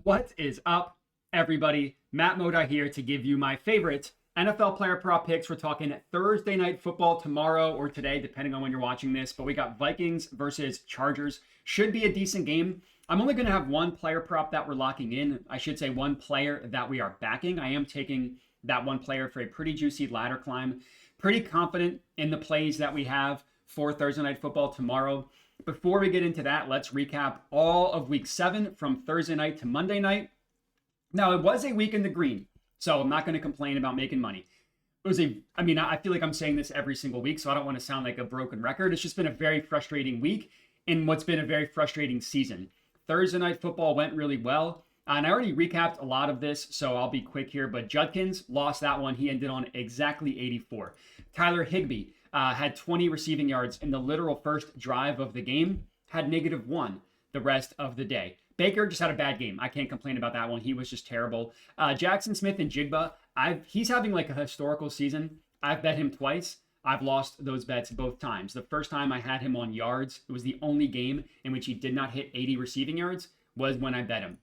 What is up, everybody? Matt Moda here to give you my favorite NFL player prop picks. We're talking Thursday night football tomorrow or today, depending on when you're watching this. But we got Vikings versus Chargers. Should be a decent game. I'm only going to have one player prop that we're locking in. I should say one player that we are backing. I am taking that one player for a pretty juicy ladder climb. Pretty confident in the plays that we have for Thursday night football tomorrow. Before we get into that, let's recap all of week 7 from Thursday night to Monday night. Now, it was a week in the green, so I'm not going to complain about making money. I feel like I'm saying this every single week, so I don't want to sound like a broken record. It's just been a very frustrating week in what's been a very frustrating season. Thursday night football went really well, and I already recapped a lot of this, so I'll be quick here. But Judkins lost that one. He ended on exactly 84. Tyler Higbee had 20 receiving yards in the literal first drive of the game, had -1 the rest of the day. Baker just had a bad game. I can't complain about that one. He was just terrible. Jackson Smith and Jigba, he's having like a historical season. I've bet him twice. I've lost those bets both times. The first time I had him on yards, it was the only game in which he did not hit 80 receiving yards, was when I bet him.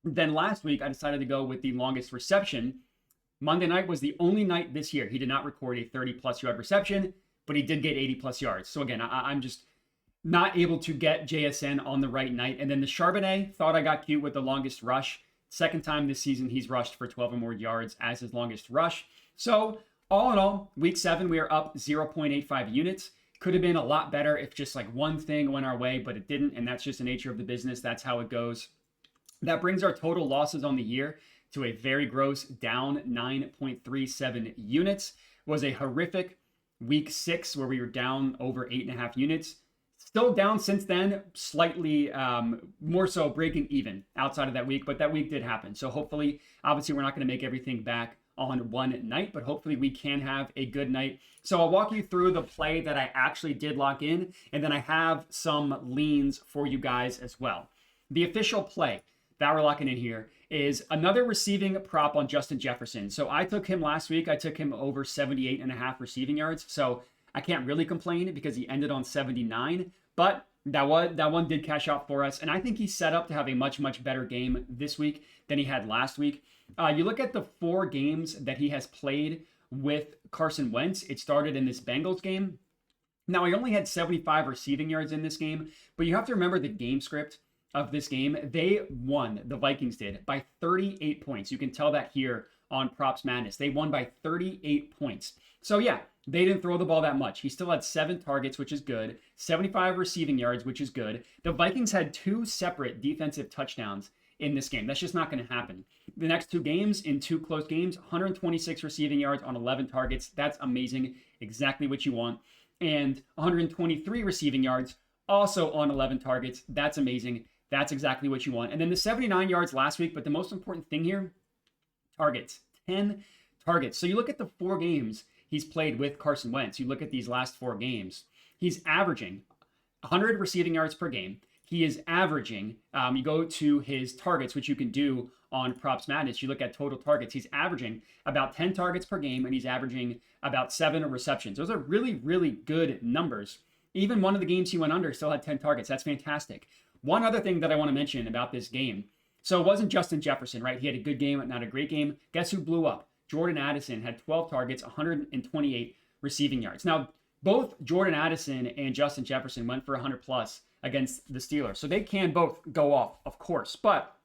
Then last week, I decided to go with the longest reception. Monday night was the only night this year he did not record a 30-plus yard reception, but he did get 80-plus yards. So again, I'm just not able to get JSN on the right night. And then the Charbonnet, thought I got cute with the longest rush. Second time this season he's rushed for 12 or more yards as his longest rush. So all in all, week 7, we are up 0.85 units. Could have been a lot better if just like one thing went our way, but it didn't. And that's just the nature of the business. That's how it goes. That brings our total losses on the year to a very gross down 9.37 units. It was a horrific week 6 where we were down over 8.5 units. Still down since then, slightly more so breaking even outside of that week, but that week did happen. So hopefully, obviously we're not going to make everything back on one night, but hopefully we can have a good night. So I'll walk you through the play that I actually did lock in, and then I have some leans for you guys as well. The official play that we're locking in here is another receiving prop on Justin Jefferson. So I took him last week. I took him over 78.5 receiving yards. So I can't really complain because he ended on 79, but that one did cash out for us. And I think he's set up to have a much, much better game this week than he had last week. You look at the 4 games that he has played with Carson Wentz. It started in this Bengals game. Now, he only had 75 receiving yards in this game, but you have to remember the game script of this game. They won, the Vikings did, by 38 points. You can tell that here on Props Madness. They won by 38 points. So yeah, they didn't throw the ball that much. He still had 7 targets, which is good. 75 receiving yards, which is good. The Vikings had 2 separate defensive touchdowns in this game. That's just not going to happen. The next 2 games, in 2 close games, 126 receiving yards on 11 targets. That's amazing. Exactly what you want. And 123 receiving yards, also on 11 targets. That's amazing. That's exactly what you want. And then the 79 yards last week, but the most important thing here, targets. 10 targets. So you look at the 4 games he's played with Carson Wentz. You look at these last 4 games. He's averaging 100 receiving yards per game. He is averaging, you go to his targets, which you can do on Props Madness. You look at total targets. He's averaging about 10 targets per game, and he's averaging about 7 receptions. Those are really, really good numbers. Even one of the games he went under still had 10 targets. That's fantastic. One other thing that I want to mention about this game. So it wasn't Justin Jefferson, right? He had a good game, not a great game. Guess who blew up? Jordan Addison had 12 targets, 128 receiving yards. Now, both Jordan Addison and Justin Jefferson went for 100 plus against the Steelers. So they can both go off, of course. But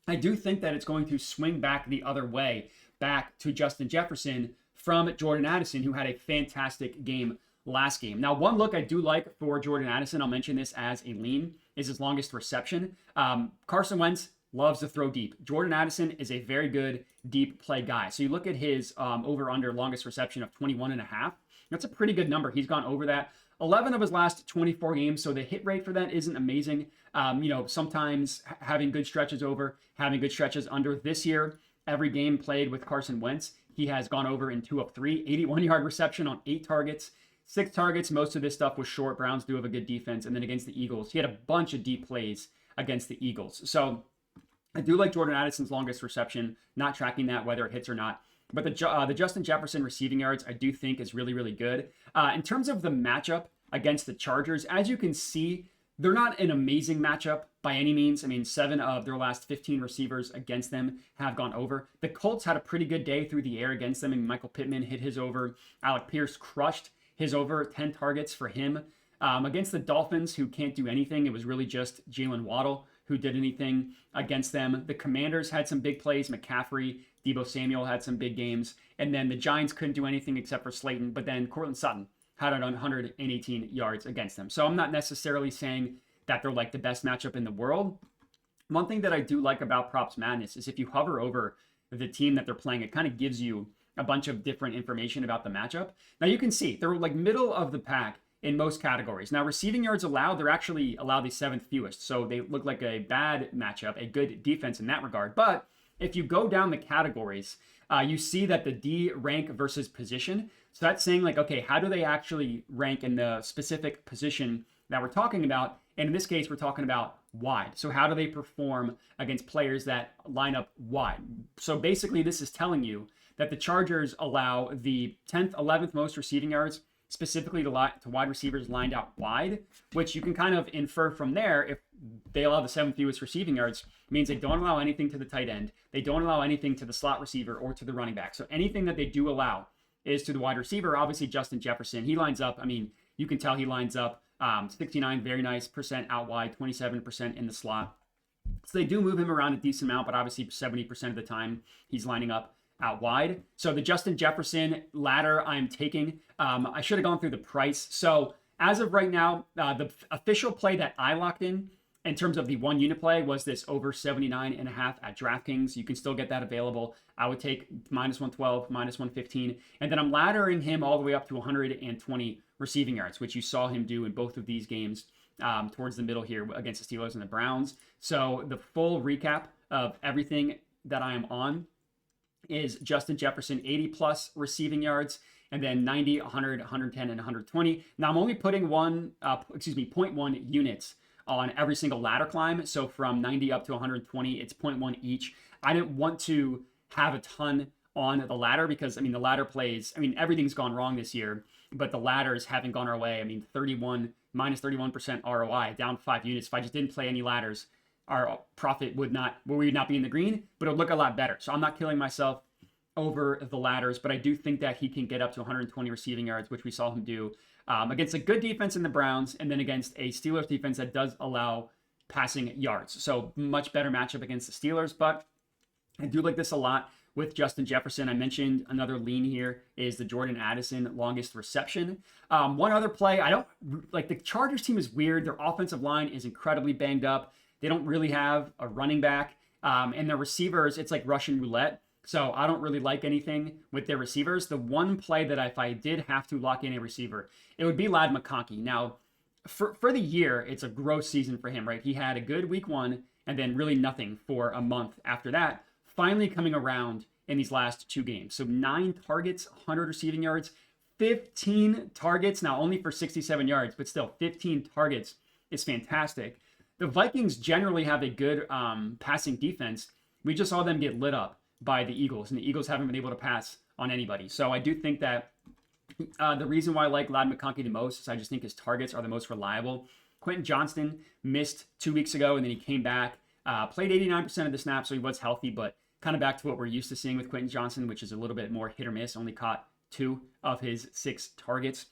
I do think that it's going to swing back the other way, back to Justin Jefferson from Jordan Addison, who had a fantastic game last game. Now, one look I do like for Jordan Addison, I'll mention this as a lean, is his longest reception. Carson Wentz loves to throw deep. Jordan Addison is a very good deep play guy. So you look at his over-under longest reception of 21.5. That's a pretty good number. He's gone over that 11 of his last 24 games. So the hit rate for that isn't amazing. Sometimes having good stretches over, having good stretches under. This year, every game played with Carson Wentz, he has gone over in 2 of 3. 81-yard reception on 8 targets. 6 targets. Most of this stuff was short. Browns do have a good defense. And then against the Eagles, he had a bunch of deep plays against the Eagles. So I do like Jordan Addison's longest reception, not tracking that whether it hits or not. But the Justin Jefferson receiving yards, I do think is really, really good. In terms of the matchup against the Chargers, as you can see, They're not an amazing matchup by any means. I mean, 7 of their last 15 receivers against them have gone over. The Colts had a pretty good day through the air against them. I mean, Michael Pittman hit his over. Alec Pierce crushed his over, 10 targets for him. Against the Dolphins, who can't do anything, it was really just Jalen Waddle who did anything against them. The Commanders had some big plays. McCaffrey, Deebo Samuel had some big games. And then the Giants couldn't do anything except for Slayton. But then Cortland Sutton had 118 yards against them. So I'm not necessarily saying that they're like the best matchup in the world. One thing that I do like about Props Madness is if you hover over the team that they're playing, it kind of gives you a bunch of different information about the matchup. Now you can see they're like middle of the pack in most categories. Now receiving yards allowed, they're actually allowed the 7th fewest. So they look like a bad matchup, a good defense in that regard. But if you go down the categories, you see that the D rank versus position. So that's saying like, okay, how do they actually rank in the specific position that we're talking about? And in this case, we're talking about wide. So how do they perform against players that line up wide? So basically, this is telling you that the Chargers allow the 10th, 11th most receiving yards, specifically to wide receivers lined out wide, which you can kind of infer from there. If they allow the 7th fewest receiving yards, means they don't allow anything to the tight end. They don't allow anything to the slot receiver or to the running back. So anything that they do allow is to the wide receiver. Obviously, Justin Jefferson, he lines up. I mean, you can tell he lines up 69, very nice % out wide, 27% in the slot. So they do move him around a decent amount, but obviously 70% of the time he's lining up out wide. So the Justin Jefferson ladder I'm taking, I should have gone through the price. So as of right now, the official play that I locked in terms of the 1 unit play was this over 79.5 at DraftKings. You can still get that available. I would take -112, -115, and then I'm laddering him all the way up to 120 receiving yards, which you saw him do in both of these games towards the middle here against the Steelers and the Browns. So the full recap of everything that I am on is Justin Jefferson, 80 plus receiving yards, and then 90, 100, 110, and 120. Now I'm only putting 0.1 units on every single ladder climb. So from 90 up to 120, it's 0.1 each. I didn't want to have a ton on the ladder because, I mean, the ladder plays, I mean, everything's gone wrong this year, but the ladders haven't gone our way. I mean, -31% ROI, down 5 units. If I just didn't play any ladders, our profit would not be in the green, but it would look a lot better. So I'm not killing myself over the ladders, but I do think that he can get up to 120 receiving yards, which we saw him do against a good defense in the Browns, and then against a Steelers defense that does allow passing yards. So much better matchup against the Steelers, but I do like this a lot with Justin Jefferson. I mentioned another lean here is the Jordan Addison longest reception. One other play, I don't like the Chargers team is weird. Their offensive line is incredibly banged up. They don't really have a running back, and their receivers, it's like Russian roulette. So I don't really like anything with their receivers. The one play that if I did have to lock in a receiver, it would be Ladd McConkey. Now, for the year, it's a gross season for him, right? He had a good week 1 and then really nothing for a month after that, finally coming around in these last 2 games. So 9 targets, 100 receiving yards, 15 targets, now only for 67 yards, but still 15 targets is fantastic. The Vikings generally have a good passing defense. We just saw them get lit up by the Eagles, and the Eagles haven't been able to pass on anybody. So I do think that the reason why I like Ladd McConkey the most is I just think his targets are the most reliable. Quentin Johnston missed 2 weeks ago, and then he came back, played 89% of the snaps, so he was healthy, but kind of back to what we're used to seeing with Quentin Johnston, which is a little bit more hit or miss, only caught 2 of his 6 targets.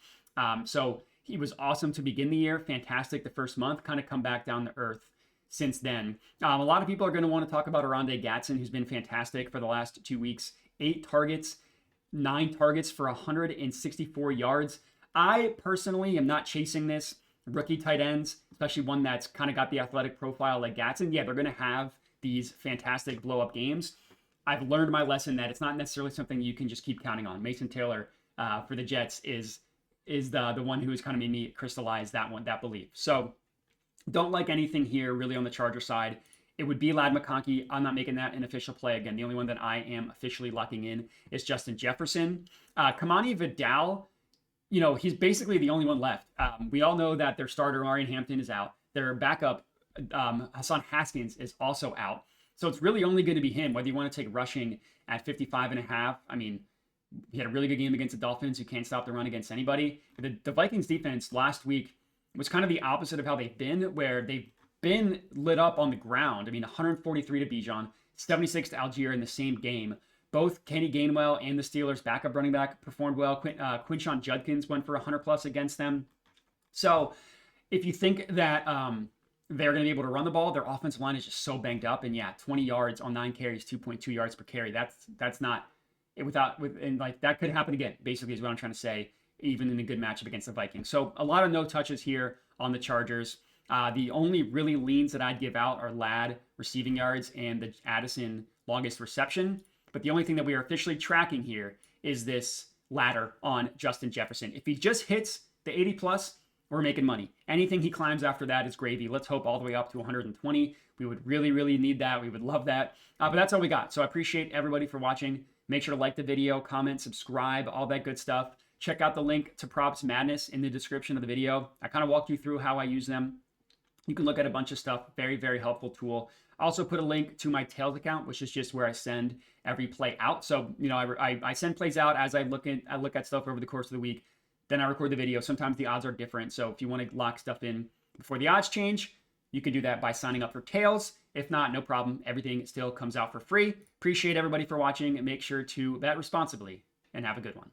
So he was awesome to begin the year, fantastic the first month, kind of come back down to earth since then. A lot of people are going to want to talk about Oronde Gadsden, who's been fantastic for the last 2 weeks. 8 targets, 9 targets for 164 yards. I personally am not chasing this rookie tight ends, especially one that's kind of got the athletic profile like Gadsden. Yeah, they're going to have these fantastic blow-up games. I've learned my lesson that it's not necessarily something you can just keep counting on. Mason Taylor for the Jets is the one who has kind of made me crystallize that belief. So don't like anything here really on the Charger side. It would be Ladd McConkey. I'm not making that an official play. Again, the only one that I am officially locking in is Justin Jefferson. Kamani Vidal, he's basically the only one left. We all know that their starter, Marion Hampton, is out. Their backup, Hassan Haskins, is also out. So it's really only going to be him, whether you want to take rushing at 55.5. I mean, he had a really good game against the Dolphins, who can't stop the run against anybody. The Vikings defense last week was kind of the opposite of how they've been, where they've been lit up on the ground. I mean, 143 to Bijan, 76 to Algier in the same game. Both Kenny Gainwell and the Steelers' backup running back performed well. Quinshon Judkins went for 100 plus against them. So if you think that they're going to be able to run the ball, their offensive line is just so banged up. And yeah, 20 yards on 9 carries, 2.2 yards per carry. That's not and like that could happen again. Basically, is what I'm trying to say. Even in a good matchup against the Vikings. So a lot of no touches here on the Chargers. The only really leans that I'd give out are Ladd receiving yards and the Addison longest reception. But the only thing that we are officially tracking here is this ladder on Justin Jefferson. If he just hits the 80 plus, we're making money. Anything he climbs after that is gravy. Let's hope all the way up to 120. We would really, really need that. We would love that. But that's all we got. So I appreciate everybody for watching. Make sure to like the video, comment, subscribe, all that good stuff. Check out the link to Props Madness in the description of the video. I kind of walked you through how I use them. You can look at a bunch of stuff. Very, very helpful tool. I also put a link to my Tails account, which is just where I send every play out. So, you know, I send plays out as I look at stuff over the course of the week. Then I record the video. Sometimes the odds are different. So if you want to lock stuff in before the odds change, you can do that by signing up for Tails. If not, no problem. Everything still comes out for free. Appreciate everybody for watching, and make sure to bet responsibly and have a good one.